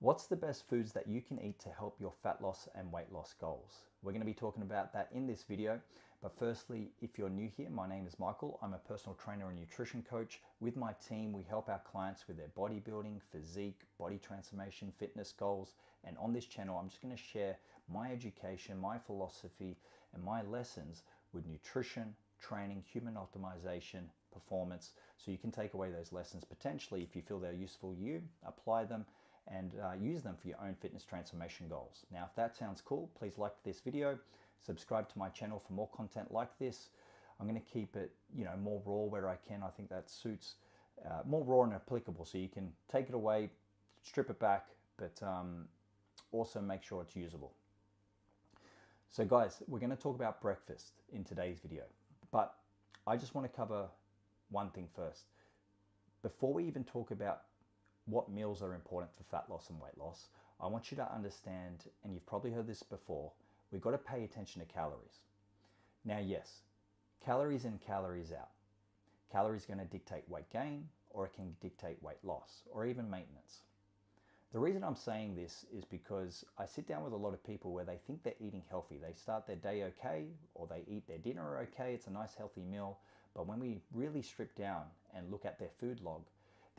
What's the best foods that you can eat to help your fat loss and weight loss goals? We're going to be talking about that in this video. But firstly, if you're new here, my name is Michael. I'm a personal trainer and nutrition coach. With my team, we help our clients with their bodybuilding, physique, body transformation, fitness goals. And on this channel, I'm just going to share my education, my philosophy, and my lessons with nutrition, training, human optimization, performance, so you can take away those lessons potentially if you feel they're useful to you, apply them, and use them for your own fitness transformation goals. Now, if that sounds cool, please like this video, subscribe to my channel for more content like this. I'm going to keep it, more raw where I can. I think that suits more raw and applicable, so you can take it away, strip it back, but also make sure it's usable. So guys, we're going to talk about breakfast in today's video, but I just want to cover one thing first. Before we even talk about what meals are important for fat loss and weight loss, I want you to understand, and you've probably heard this before, we've got to pay attention to calories. Now, yes, calories in, calories out. Calories are going to dictate weight gain, or it can dictate weight loss, or even maintenance. The reason I'm saying this is because I sit down with a lot of people where they think they're eating healthy. They start their day okay, or they eat their dinner okay, it's a nice healthy meal, but when we really strip down and look at their food log,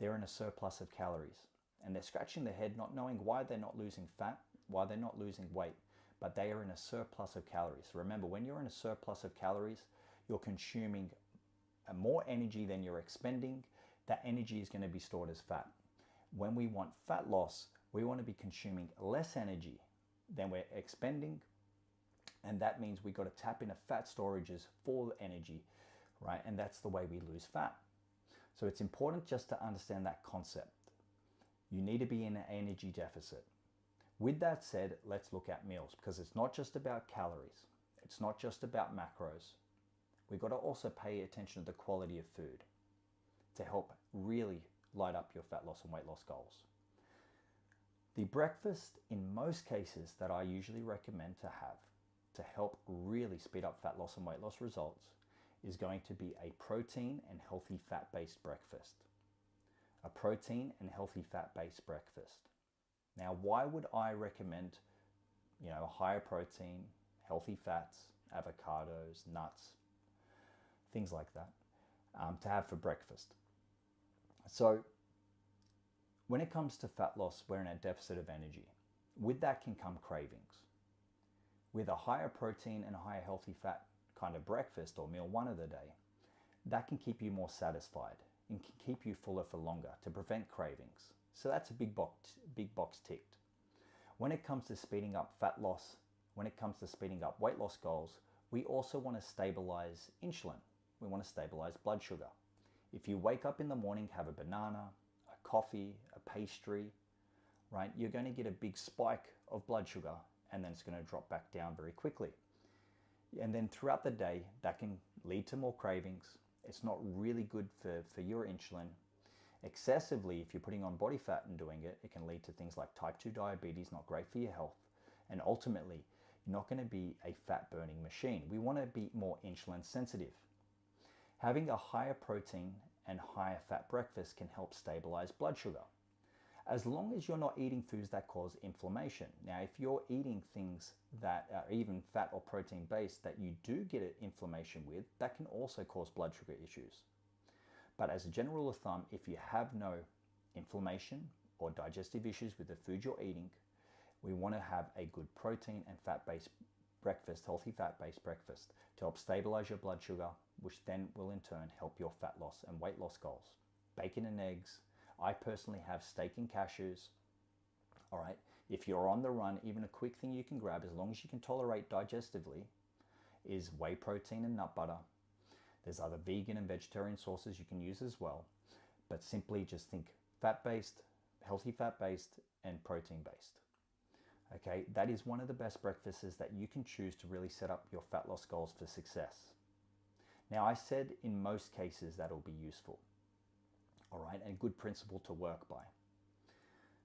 they're in a surplus of calories. And they're scratching their head not knowing why they're not losing fat, why they're not losing weight, but they are in a surplus of calories. Remember, when you're in a surplus of calories, you're consuming more energy than you're expending. That energy is going to be stored as fat. When we want fat loss, we want to be consuming less energy than we're expending. And that means we've got to tap into fat storages for energy, right? And that's the way we lose fat. So it's important just to understand that concept. You need to be in an energy deficit. With that said, let's look at meals, because it's not just about calories. It's not just about macros. We've got to also pay attention to the quality of food to help really light up your fat loss and weight loss goals. The breakfast, in most cases, that I usually recommend to have to help really speed up fat loss and weight loss results is going to be a protein and healthy fat-based breakfast. A protein and healthy fat-based breakfast. Now, why would I recommend, higher protein, healthy fats, avocados, nuts, things like that, to have for breakfast? So, when it comes to fat loss, we're in a deficit of energy. With that can come cravings. With a higher protein and a higher healthy fat kind of breakfast or meal one of the day, that can keep you more satisfied and can keep you fuller for longer to prevent cravings. So that's a big box ticked. When it comes to speeding up fat loss, when it comes to speeding up weight loss goals, we also want to stabilize insulin. We want to stabilize blood sugar. If you wake up in the morning, have a banana, a coffee, a pastry, right, you're going to get a big spike of blood sugar, and then it's going to drop back down very quickly. And then throughout the day, that can lead to more cravings. It's not really good for your insulin. Excessively, if you're putting on body fat and doing it, it can lead to things like type 2 diabetes, not great for your health. And ultimately, you're not going to be a fat burning machine. We want to be more insulin sensitive. Having a higher protein and higher fat breakfast can help stabilize blood sugar, as long as you're not eating foods that cause inflammation. Now, if you're eating things that are even fat or protein based that you do get inflammation with, that can also cause blood sugar issues. But as a general rule of thumb, if you have no inflammation or digestive issues with the food you're eating, we want to have a good protein and fat-based breakfast, healthy fat-based breakfast, to help stabilize your blood sugar, which then will in turn help your fat loss and weight loss goals. Bacon and eggs. I personally have steak and cashews. All right, if you're on the run, even a quick thing you can grab, as long as you can tolerate digestively, is whey protein and nut butter. There's other vegan and vegetarian sources you can use as well, but simply just think fat-based, healthy fat-based, and protein-based. Okay, that is one of the best breakfasts that you can choose to really set up your fat loss goals for success. Now, I said in most cases that'll be useful. All right, and a good principle to work by.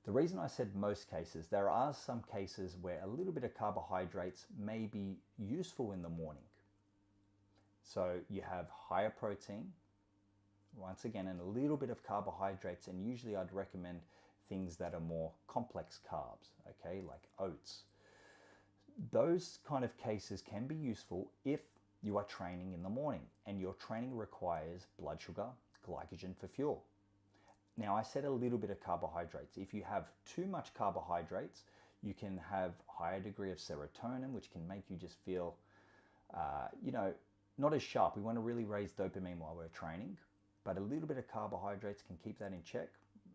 The reason I said most cases, there are some cases where a little bit of carbohydrates may be useful in the morning. So you have higher protein, once again, and a little bit of carbohydrates, and usually I'd recommend things that are more complex carbs, okay, like oats. Those kind of cases can be useful if you are training in the morning and your training requires blood sugar, glycogen for fuel. Now, I said a little bit of carbohydrates. If you have too much carbohydrates, you can have higher degree of serotonin, which can make you just feel, not as sharp. We want to really raise dopamine while we're training, but a little bit of carbohydrates can keep that in check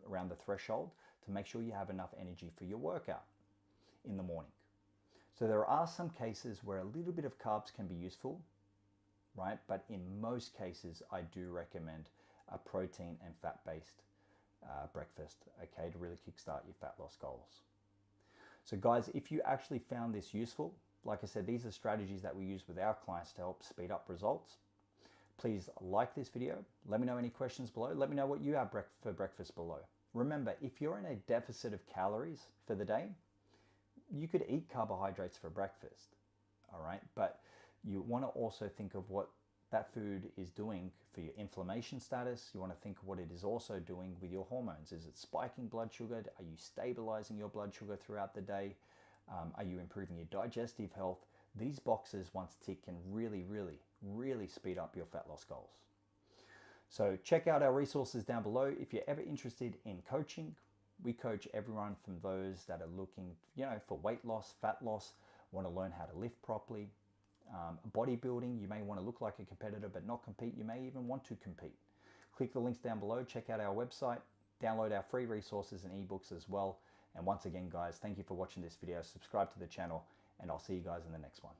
around the threshold to make sure you have enough energy for your workout in the morning. So there are some cases where a little bit of carbs can be useful, right? But in most cases, I do recommend a protein and fat-based breakfast, okay, to really kickstart your fat loss goals. So guys, if you actually found this useful, like I said, these are strategies that we use with our clients to help speed up results. Please like this video. Let me know any questions below. Let me know what you have for breakfast below. Remember, if you're in a deficit of calories for the day, you could eat carbohydrates for breakfast, all right? But you want to also think of what that food is doing for your inflammation status. You want to think of what it is also doing with your hormones. Is it spiking blood sugar? Are you stabilizing your blood sugar throughout the day? Are you improving your digestive health? These boxes, once ticked, can really, really, really speed up your fat loss goals. So check out our resources down below. If you're ever interested in coaching, we coach everyone from those that are looking, for weight loss, fat loss, want to learn how to lift properly. Bodybuilding, you may want to look like a competitor but not compete. You may even want to compete. Click the links down below, check out our website, download our free resources and ebooks as well. And once again, guys, thank you for watching this video. Subscribe to the channel, and I'll see you guys in the next one.